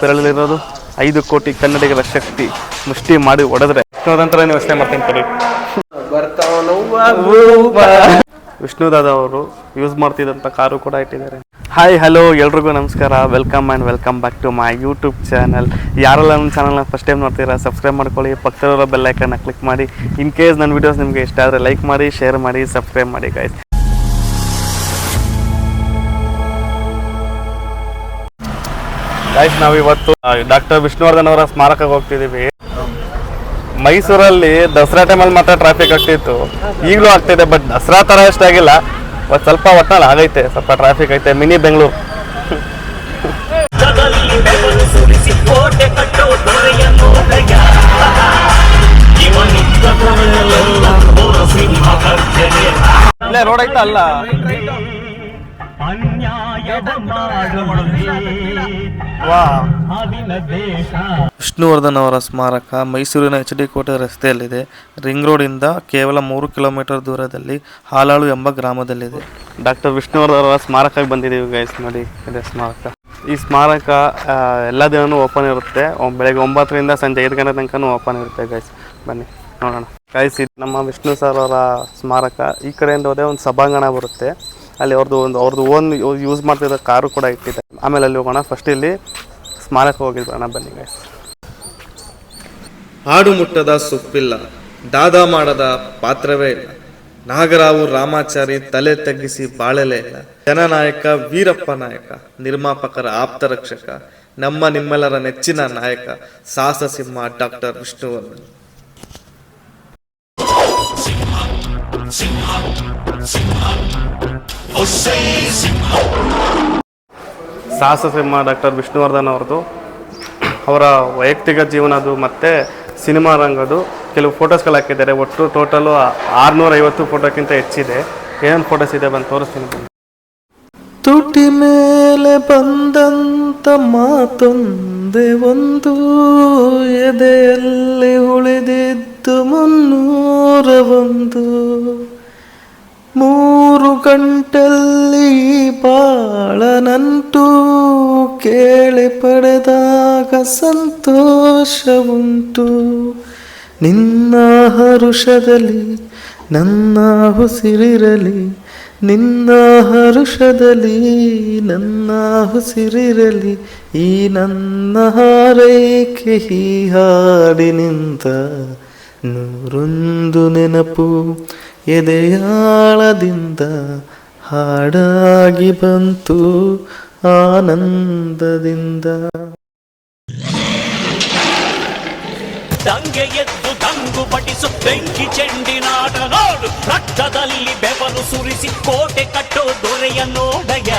ಬೆರಳಲ್ಲಿರೋದು 5 ಕೋಟಿ ಕನ್ನಡಿಗರ ಶಕ್ತಿ ಮುಷ್ಟಿ ಮಾಡಿ ಹೊಡೆದ್ರೆ ವಿಷ್ಣುದಂತರ ನೀವು ಯೋಚನೆ ಮಾಡ್ತೀನಿ. ವಿಷ್ಣುದಾದ ಅವರು ಯೂಸ್ ಮಾಡ್ತಿದ್ದಂಥ ಕಾರು ಕೂಡ ಇಟ್ಟಿದ್ದಾರೆ. ಹಾಯ್ ಹಲೋ ಎಲ್ರಿಗೂ ನಮಸ್ಕಾರ, welcome and welcome back to my YouTube channel. ಯಾರೆಲ್ಲ ನನ್ನ ಚಾನಲ್ನ ಫಸ್ಟ್ ಟೈಮ್ ನೋಡ್ತೀರಾ ಸಬ್ಸ್ಕ್ರೈಬ್ ಮಾಡ್ಕೊಳ್ಳಿ, ಪಕ್ಕದಲ್ಲಿರೋ ಬೆಲ್ ಐಕನ್ನ ಕ್ಲಿಕ್ ಮಾಡಿ. ಇನ್ ಕೇಸ್ ನನ್ನ ವೀಡಿಯೋಸ್ ನಿಮಗೆ ಇಷ್ಟ ಆದರೆ ಲೈಕ್ ಮಾಡಿ, ಶೇರ್ ಮಾಡಿ, ಸಬ್ಸ್ಕ್ರೈಬ್ ಮಾಡಿ ಗೈಸ್. ನಾವಿವತ್ತು ಡಾಕ್ಟರ್ ವಿಷ್ಣುವರ್ಧನ್ ಅವರ ಸ್ಮಾರಕಕ್ಕೆ ಹೋಗ್ತಿದ್ದೀವಿ. ಮೈಸೂರಲ್ಲಿ ದಸರಾ ಟೈಮಲ್ಲಿ ಮಾತ್ರ ಟ್ರಾಫಿಕ್ ಆಗ್ತಿತ್ತು, ಈಗಲೂ ಆಗ್ತಿದೆ. ಬಟ್ ದಸರಾ ಥರ ಎಷ್ಟಾಗಿಲ್ಲ, ಸ್ವಲ್ಪ ಒಟ್ಟಲ್ಲಿ ಆಗೈತೆ, ಸ್ವಲ್ಪ ಟ್ರಾಫಿಕ್ ಐತೆ. ಮಿನಿ ಬೆಂಗಳೂರು. ಇಲ್ಲೇ ರೋಡ್ ಐತಾ ಅಲ್ಲ, ವಿಷ್ಣುವರ್ಧನ್ ಅವರ ಸ್ಮಾರಕ ಮೈಸೂರಿನ HD ಕೋಟೆ ರಸ್ತೆಯಲ್ಲಿದೆ. ರಿಂಗ್ ರೋಡ್ ಇಂದ ಕೇವಲ 3 ಕಿಲೋಮೀಟರ್ ದೂರದಲ್ಲಿ ಹಾಲಾಳು ಎಂಬ ಗ್ರಾಮದಲ್ಲಿದೆ. ಡಾಕ್ಟರ್ ವಿಷ್ಣುವರ್ಧನ್ ಅವರ ಸ್ಮಾರಕಕ್ಕೆ ಬಂದಿದ್ದೀವಿ ಗೈಸ್. ನೋಡಿ ಇದೆ ಸ್ಮಾರಕ. ಈ ಸ್ಮಾರಕ ಎಲ್ಲ ದಿನವೂ ಓಪನ್ ಇರುತ್ತೆ. ಬೆಳಗ್ಗೆ 9ರಿಂದ ಸಂಜೆ 5 ಗಂಟೆ ತನಕ ಓಪನ್ ಇರುತ್ತೆ ಗೈಸ್. ಬನ್ನಿ ನೋಡೋಣ ಗೈಸ್. ಇದು ನಮ್ಮ ವಿಷ್ಣು ಸರ್ ಅವರ ಸ್ಮಾರಕ. ಈ ಕಡೆಯಿಂದ ಹೋದೆ ಒಂದು ಸಭಾಂಗಣ ಬರುತ್ತೆ, ಅಲ್ಲಿ ಅವ್ರದ್ದು ಓನ್ ಯೂಸ್ ಮಾಡ್ತಿದ್ದ ಕಾರು ಕೂಡ ಇಟ್ಟಿದೆ. ಆಮೇಲೆ ಅಲ್ಲಿ ಹೋಗೋಣ. ಫಸ್ಟ್ ಇಲ್ಲಿ ಸ್ಮಾರಕ ಹೋಗಿದ್ಬೋಣ ಬನ್ನಿ ಗೈಸ್. ಹಾಡು ಮುಟ್ಟದ ಸೊಪ್ಪಿಲ್ಲ, ದಾದ ಮಾಡದ ಪಾತ್ರವೇ ಇಲ್ಲ, ನಾಗರಾವು ರಾಮಾಚಾರಿ ತಲೆ ತಗ್ಗಿಸಿ ಬಾಳಲೇ ಇಲ್ಲ, ಜನನಾಯಕ ವೀರಪ್ಪ ನಾಯಕ, ನಿರ್ಮಾಪಕರ ಆಪ್ತ ರಕ್ಷಕ, ನಮ್ಮ ನಿಮ್ಮೆಲ್ಲರ ನೆಚ್ಚಿನ ನಾಯಕ, ಸಾಹಸ ಸಿಂಹ ಡಾಕ್ಟರ್ ವಿಷ್ಣುವರ್ಧನ್. ಸಾಹಸ ಸಿಂಹ ಡಾಕ್ಟರ್ ವಿಷ್ಣುವರ್ಧನ್ ಅವ್ರದ್ದು, ಅವರ ವೈಯಕ್ತಿಕ ಜೀವನದ್ದು ಮತ್ತು ಸಿನಿಮಾ ರಂಗದ್ದು ಕೆಲವು ಫೋಟೋಸ್ಗಳು ಹಾಕಿದ್ದಾರೆ. ಒಟ್ಟು ಟೋಟಲು 650 ಫೋಟೋಕ್ಕಿಂತ ಹೆಚ್ಚಿದೆ. ಏನೇನು ಫೋಟೋಸ್ ಇದೆ ಬಂದು ತೋರಿಸ್ತೀನಿ. ತುಟಿ ಮೇಲೆ ಬಂದಂತ ಮಾತೊಂದೇ ಒಂದು, ಎದೆಯಲ್ಲಿ ಉಳಿದಿದ್ದು 301. 3 ಗಂಟೆಯಲ್ಲಿ ಬಾಳ ನಂಟು, ಕೇಳಿ ಪಡೆದಾಗ ಸಂತೋಷವುಂಟು. ನಿನ್ನ ಹರುಷದಲ್ಲಿ ನನ್ನ ಉಸಿರಿರಲಿ, ನಿನ್ನ ಹರುಷದಲ್ಲಿ ನನ್ನ ಉಸಿರಿರಲಿ, ಈ ನನ್ನ ಹಾರೈಕೆ ಈ ಹಾಡಿನಿಂದ 101 ನೆನಪು ಎದೆಯಾಳದಿಂದ ಹಾಡಾಗಿ ಬಂತು ಆನಂದದಿಂದ. ದಂಗೆ ಎದ್ದು ದಂಗು ಪಡಿಸು ಬೆಂಕಿ ಚೆಂಡಿನಾಟ ನೋಡು, ರಕ್ತದಲ್ಲಿ ಬೆವರು ಸುರಿಸಿ ಕೋಟೆ ಕಟ್ಟೋ ದೊರೆಯ ನೋಡಯ.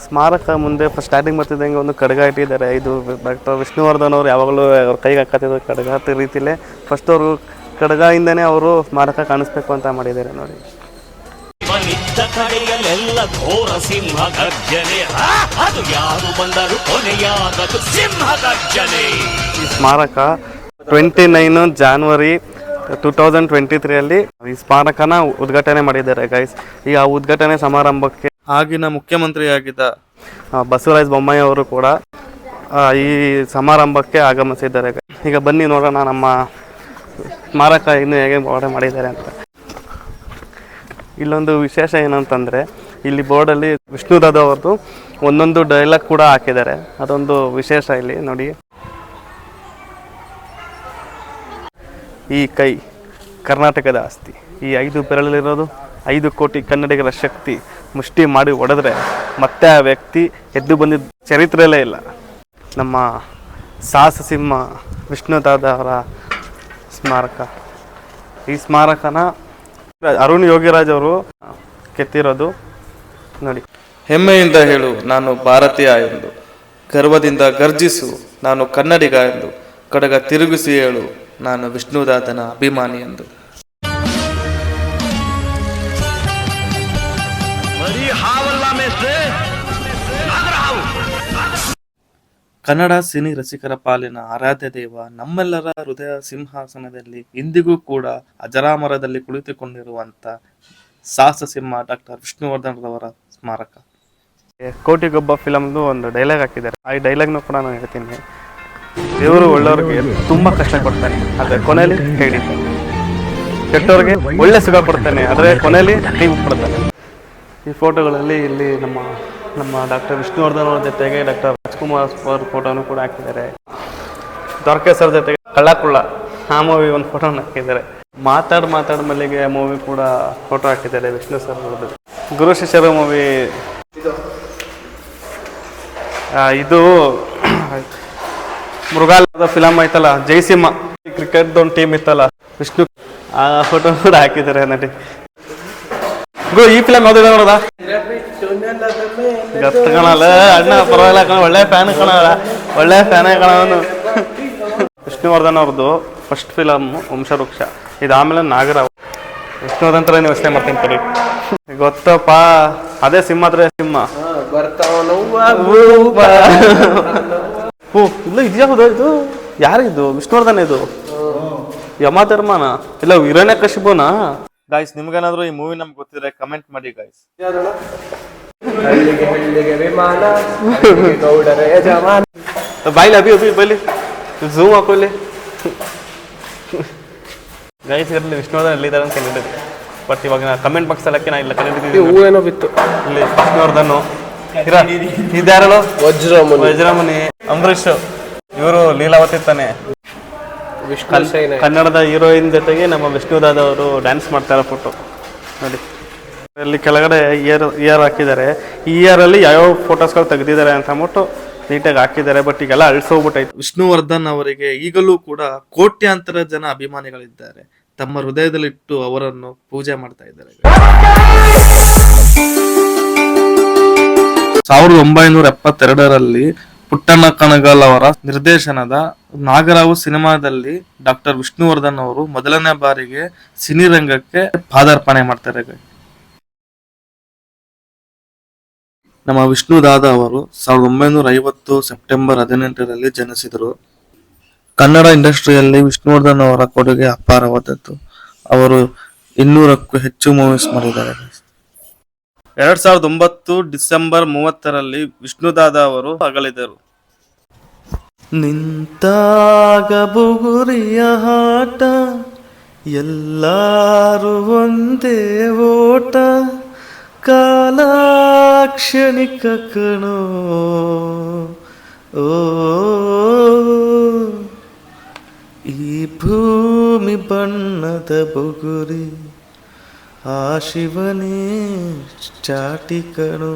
ಸ್ಮಾರಕ ಮುಂದೆ ಫಸ್ಟ್ ಸ್ಟಾರ್ಟಿಂಗ್ ಬರ್ತಿದ್ದಂಗೆ ಒಂದು ಕಡಗ ಇಟ್ಟಿದ್ದಾರೆ. ಇದು ಡಾಕ್ಟರ್ ವಿಷ್ಣುವರ್ಧನ್ ಅವರು ಯಾವಾಗಲೂ ಅವ್ರ ಕೈಗೆ ಹಾಕತ್ತಿದ್ರು ಕಡಗ ರೀತಿಲೇ. ಫಸ್ಟ್ ಅವರು ಕಡಗದಿಂದನೇ ಅವರು ಸ್ಮಾರಕ ಕಾಣಿಸ್ಬೇಕು ಅಂತ ಮಾಡಿದ್ದಾರೆ ನೋಡಿ. ಕಡೆಯಲ್ಲೆಲ್ಲ ಘೋರ ಸಿಂಹ ಗರ್ಜನೆ, ಅದು ಯಾರು ಬಂದರು ಕೊನೆಯಾಗದು ಸಿಂಹ ಗರ್ಜನೆ. ಈ ಸ್ಮಾರಕ 29 ಜನವರಿ 2023 ಈ ಸ್ಮಾರಕನ ಉದ್ಘಾಟನೆ ಮಾಡಿದ್ದಾರೆ ಗೈಸ್. ಈಗ ಆ ಉದ್ಘಾಟನೆ ಸಮಾರಂಭಕ್ಕೆ ಆಗಿನ ಮುಖ್ಯಮಂತ್ರಿಯಾಗಿದ್ದ ಬಸವರಾಜ ಬೊಮ್ಮಾಯಿ ಅವರು ಕೂಡ ಈ ಸಮಾರಂಭಕ್ಕೆ ಆಗಮಿಸಿದ್ದಾರೆ. ಈಗ ಬನ್ನಿ ನೋಡೋಣ ನಮ್ಮ ಸ್ಮಾರಕ ಇನ್ನು ಹೇಗೆ ಮಾಡಿದ್ದಾರೆ ಅಂತ. ಇಲ್ಲೊಂದು ವಿಶೇಷ ಏನಂತಂದರೆ, ಇಲ್ಲಿ ಬೋರ್ಡಲ್ಲಿ ವಿಷ್ಣುದಾದ ಅವ್ರದ್ದು ಒಂದೊಂದು ಡೈಲಾಗ್ ಕೂಡ ಹಾಕಿದ್ದಾರೆ. ಅದೊಂದು ವಿಶೇಷ ಇಲ್ಲಿ ನೋಡಿ. ಈ ಕೈ ಕರ್ನಾಟಕದ ಆಸ್ತಿ, ಈ 5 ಬೆರಳಲ್ಲಿರೋದು 5 ಕೋಟಿ ಕನ್ನಡಿಗರ ಶಕ್ತಿ ಮುಷ್ಟಿ ಮಾಡಿ ಹೊಡೆದ್ರೆ ಮತ್ತೆ ಆ ವ್ಯಕ್ತಿ ಎದ್ದು ಬಂದಿದ್ದ ಚರಿತ್ರೆಯಲ್ಲೇ ಇಲ್ಲ. ನಮ್ಮ ಸಾಹಸ ಸಿಂಹ ವಿಷ್ಣುದಾದ ಅವರ ಸ್ಮಾರಕ. ಈ ಸ್ಮಾರಕನ ಅರುಣ್ ಯೋಗಿರಾಜ್ ಅವರು ಕೆತ್ತಿರೋದು ನೋಡಿ. ಹೆಮ್ಮೆಯಿಂದ ಹೇಳು ನಾನು ಭಾರತೀಯ ಎಂದು, ಗರ್ವದಿಂದ ಗರ್ಜಿಸು ನಾನು ಕನ್ನಡಿಗ ಎಂದು, ಕಡಗ ತಿರುಗಿಸಿ ಹೇಳು ನಾನು ವಿಷ್ಣುದಾದನ ಅಭಿಮಾನಿ ಎಂದು. ಕನ್ನಡ ಸಿನಿ ರಸಿಕರ ಪಾಲಿನ ಆರಾಧ್ಯ ದೇವ, ನಮ್ಮೆಲ್ಲರ ಹೃದಯ ಸಿಂಹಾಸನದಲ್ಲಿ ಇಂದಿಗೂ ಕೂಡ ಅಜರಾಮರದಲ್ಲಿ ಕುಳಿತುಕೊಂಡಿರುವಂತ ಸಾಹಸ ಸಿಂಹ ಡಾಕ್ಟರ್ ವಿಷ್ಣುವರ್ಧನ್ ರವರ ಸ್ಮಾರಕ. ಕೋಟಿಗೊಬ್ಬ ಫಿಲಮ್ದು ಒಂದು ಡೈಲಾಗ್ ಹಾಕಿದ್ದಾರೆ. ಆ ಡೈಲಾಗ್ನು ಕೂಡ ನಾನು ಹೇಳ್ತೀನಿ. ದೇವರು ಒಳ್ಳೆಯವ್ರಿಗೆ ತುಂಬ ಕಷ್ಟ ಕೊಡ್ತಾನೆ, ಆದರೆ ಕೊನೆಯಲ್ಲಿ ಕೈ ಹಿಡಿತಾನೆ. ಕೆಟ್ಟವ್ರಿಗೆ ಒಳ್ಳೆ ಸುಖ ಕೊಡ್ತಾನೆ, ಆದರೆ ಕೊನೆಯಲ್ಲಿ ಕೈ ಬಿಡ್ತಾನೆ. ಈ ಫೋಟೋಗಳಲ್ಲಿ ಇಲ್ಲಿ ನಮ್ಮ ಡಾಕ್ಟರ್ ವಿಷ್ಣುವರ್ಧನ್ ಅವ್ರ ಜೊತೆಗೆ ಡಾಕ್ಟರ್ ರಾಜ್ಕುಮಾರ್ ಅವ್ರ ಫೋಟೋನು ಕೂಡ ಹಾಕಿದ್ದಾರೆ. ದ್ವಾರಕೆ ಸರ್ ಜೊತೆಗೆ ಕಳ್ಳಕುಳ್ಳ ಆ ಮೂವಿ ಒಂದು ಫೋಟೋನ ಹಾಕಿದ್ದಾರೆ. ಮಾತಾಡ್ ಮಲ್ಲಿಗೆ ಮೂವಿ ಕೂಡ ಫೋಟೋ ಹಾಕಿದ್ದಾರೆ ವಿಷ್ಣು ಸರ್ ಅವ್ರದ್ದು. ಗುರು ಶಿಷ್ಯರು ಮೂವಿ ಇದು ಮೃಗಾಲಯದ ಫಿಲಮ್ ಐತಲ್ಲ, ಜೈಸಿಂಹ ಕ್ರಿಕೆಟ್ದೊಂದು ಟೀಮ್ ಇತ್ತಲ್ಲ, ವಿಷ್ಣು ಆ ಫೋಟೋ ಕೂಡ ಹಾಕಿದ್ದಾರೆ ನಟಿ. ಈ ಫಿಲಮ್ ಯಾವ್ದು ನೋಡೋದ ಗತ್ತ ಕಾಣಲ್ಲ ಅಣ್ಣ, ಪರವಾಗಿಲ್ಲ ಕಣ, ಒಳ್ಳೆ ಫ್ಯಾನ್ ಕಾಣಲ್ಲ, ಒಳ್ಳೆ ಫ್ಯಾನೇ ಕಾಣವನು. ವಿಷ್ಣುವರ್ಧನ್ ಅವ್ರದ್ದು ಫಸ್ಟ್ ಫಿಲಮ್ ವಂಶವೃಕ್ಷ, ಇದಾದ್ಮೇಲೆ ನಾಗರಾವ್. ವಿಷ್ಣುವರ್ಧನ್ ಥರ ನೀವು ಯೋಚನೆ ಮಾಡ್ತೀನಿ ಕರಿ ಗೊತ್ತಪ್ಪ, ಅದೇ ಸಿಂಹ ಸಿಂಹ ಇಲ್ಲ. ಇದ್ಯಾವುದು ಇದು? ಯಾರಿದು? ವಿಷ್ಣುವರ್ಧನ್ ಇದು ಯಮಧರ್ಮನ ಇಲ್ಲ ಹಿರಣ್ಯಕಶಿಪುನ? ಗಾಯ್ಸ್, ನಿಮ್ಗೇನಾದ್ರು ಈ ಮೂವಿ ನಮ್ಗೆ ಗೊತ್ತಿದ್ರೆ ಕಮೆಂಟ್ ಮಾಡಿ ಗಾಯ್ಸ್. ಬಾಯ್ಲಿ ಅಭಿ ಬೈಲಿ ಝೂಮ್ ಹಾಕೊಳ್ಳಿ ಗೈಸ್. ಇರಲಿ ವಿಷ್ಣುವರ್ಧನ್ ಎಲ್ಲಿದ್ದಾರೆ ಅಂತ ಕಂಡಿದ್ದೀವಿ, ಬಟ್ ಇವಾಗ ನಾ ಕಮೆಂಟ್ ಬಾಕ್ಸ್ ಅಲ್ಲಕ್ಕೆ ನಾ ಇಲ್ಲ ಕಂಡಿದ್ದೀವಿ. ಹೂವೇನೋ ಬಿತ್ತು ಇಲ್ಲಿ ವಿಷ್ಣುವರ್ಧನ್. ಇದ್ಯಾರಳು? ವಜ್ರಮುನಿ ಅಂಬರೀಶ್. ಇವರು ಲೀಲಾವತಿ ತಾನೆ, ಕನ್ನಡದ ಹೀರೋಯಿನ್ ಜೊತೆಗೆ ನಮ್ಮ ವಿಷ್ಣುದಾದ ಅವರು ಡ್ಯಾನ್ಸ್ ಮಾಡ್ತಾರೆ ಫೋಟೋ ನೋಡಿ. ಅಲ್ಲಿ ಕೆಳಗಡೆ ಇಯರ್ ಹಾಕಿದ್ದಾರೆ. ಈ ಇಯರಲ್ಲಿ ಯಾವ್ಯಾವ ಫೋಟೋಸ್ಗಳು ತೆಗೆದಿದ್ದಾರೆ ಅಂತ ಅಂದ್ಬಿಟ್ಟು ನೀಟಾಗಿ ಹಾಕಿದ್ದಾರೆ. ಬಟ್ ಈಗೆಲ್ಲ ಅಳಿಸೋಗ್ಬಿಟ್ಟೈತೆ. ವಿಷ್ಣುವರ್ಧನ್ ಅವರಿಗೆ ಈಗಲೂ ಕೂಡ ಕೋಟ್ಯಾಂತರ ಜನ ಅಭಿಮಾನಿಗಳಿದ್ದಾರೆ. ತಮ್ಮ ಹೃದಯದಲ್ಲಿಟ್ಟು ಅವರನ್ನು ಪೂಜೆ ಮಾಡ್ತಾ ಇದ್ದಾರೆ. 1972ರಲ್ಲಿ ಪುಟ್ಟಣ್ಣ ಕಣಗಾಲ್ ಅವರ ನಿರ್ದೇಶನದ ನಾಗರಾವು ಸಿನಿಮಾದಲ್ಲಿ ಡಾಕ್ಟರ್ ವಿಷ್ಣುವರ್ಧನ್ ಅವರು ಮೊದಲನೇ ಬಾರಿಗೆ ಸಿನಿರಂಗಕ್ಕೆ ಪಾದಾರ್ಪಣೆ ಮಾಡ್ತಾರೆ. ನಮ್ಮ ವಿಷ್ಣುದಾದ ಅವರು 1950 ಸೆಪ್ಟೆಂಬರ್ 18ರಲ್ಲಿ ಜನಿಸಿದರು. ಕನ್ನಡ ಇಂಡಸ್ಟ್ರಿಯಲ್ಲಿ ವಿಷ್ಣುವರ್ಧನ್ ಅವರ ಕೊಡುಗೆ ಅಪಾರವಾದದ್ದು. ಅವರು 200ಕ್ಕೂ ಹೆಚ್ಚು ಮೂವೀಸ್ ಮಾಡಿದ್ದಾರೆ. 2009 ಡಿಸೆಂಬರ್ 30ರಲ್ಲಿ ವಿಷ್ಣುದಾದ ಅವರು ಅಗಲಿದರು. ನಿಂತಾಗ ಬುಗುರಿಯ ಹಾಟ, ಎಲ್ಲಾರು ಒಂದೇ ಓಟ, ಕಾಲಾಕ್ಷಣಿಕ ಕಣೋ ಓ, ಈ ಭೂಮಿ ಬಣ್ಣದ ಬುಗುರಿ, ಆ ಶಿವನೇ ಚಾಟಿಕನು.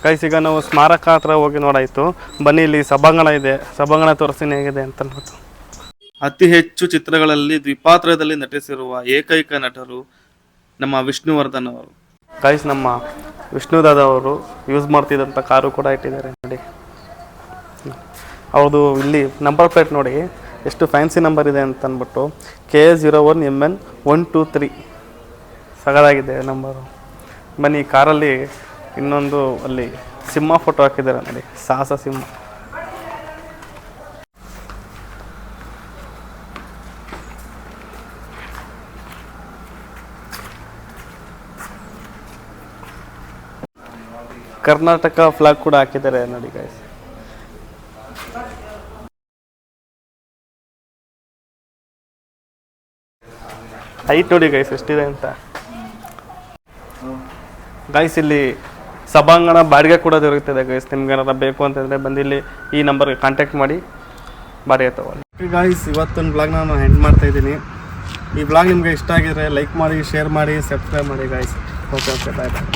ಗೈಸ್, ಈಗ ನಾವು ಸ್ಮಾರಕ ಹತ್ರ ಹೋಗಿ ನೋಡಾಯ್ತು. ಬನ್ನಿ, ಇಲ್ಲಿ ಸಭಾಂಗಣ ಇದೆ, ಸಭಾಂಗಣ ತೋರಿಸ್ತೀನಿ ಹೇಗಿದೆ ಅಂತ ಅನ್ಬೋದು. ಅತಿ ಹೆಚ್ಚು ಚಿತ್ರಗಳಲ್ಲಿ ದ್ವಿಪಾತ್ರದಲ್ಲಿ ನಟಿಸಿರುವ ಏಕೈಕ ನಟರು ನಮ್ಮ ವಿಷ್ಣುವರ್ಧನ್ ಅವರು. ಗೈಸ್, ನಮ್ಮ ವಿಷ್ಣುದಾದ ಅವರು ಯೂಸ್ ಮಾಡ್ತಿದ್ದಂಥ ಕಾರು ಕೂಡ ಇಟ್ಟಿದ್ದಾರೆ ನೋಡಿ. ಅವ್ರದ್ದು ಇಲ್ಲಿ ನಂಬರ್ ಪ್ಲೇಟ್ ನೋಡಿ ಎಷ್ಟು ಫ್ಯಾನ್ಸಿ ನಂಬರ್ ಇದೆ ಅಂತ ಅಂದ್ಬಿಟ್ಟು, KA01MN123 ಸಗದಾಗಿದೆ ನಂಬರು. ಬನ್ನಿ, ಕಾರಲ್ಲಿ ಇನ್ನೊಂದು ಅಲ್ಲಿ ಸಿಂಹ ಫೋಟೋ ಹಾಕಿದ್ದಾರೆ ನೋಡಿ, ಸಾಹಸ ಸಿಂಹ. ಕರ್ನಾಟಕ ಫ್ಲಾಗ್ ಕೂಡ ಹಾಕಿದ್ದಾರೆ ನೋಡಿ ಗೈಸ್. ಹೈಟ್ ನೋಡಿ ಗೈಸ್ ಎಷ್ಟಿದೆ ಅಂತ. ಗೈಸ್, ಇಲ್ಲಿ ಸಭಾಂಗಣ ಬಾಡಿಗೆ ಕೂಡ ದೊರೆಯುತ್ತದೆ ಗೈಸ್. ನಿಮ್ಗೆ ಏನಾರ ಬೇಕು ಅಂತಂದರೆ ಬಂದಿಲ್ಲಿ ಈ ನಂಬರ್ಗೆ ಕಾಂಟ್ಯಾಕ್ಟ್ ಮಾಡಿ ಬಾಡಿಗೆ ತಗೊಳ್ಳಿ. ಗೈಸ್, ಇವತ್ತೊಂದು ಬ್ಲಾಗ್ ನಾನು ಎಂಡ್ ಮಾಡ್ತಾ ಇದ್ದೀನಿ. ಈ ಬ್ಲಾಗ್ ನಿಮಗೆ ಇಷ್ಟ ಆಗಿದ್ರೆ ಲೈಕ್ ಮಾಡಿ, ಶೇರ್ ಮಾಡಿ, ಸಬ್ಸ್ಕ್ರೈಬ್ ಮಾಡಿ ಗೈಸ್. ಓಕೆ, ಬಾಯ್ ಬಾಯ್.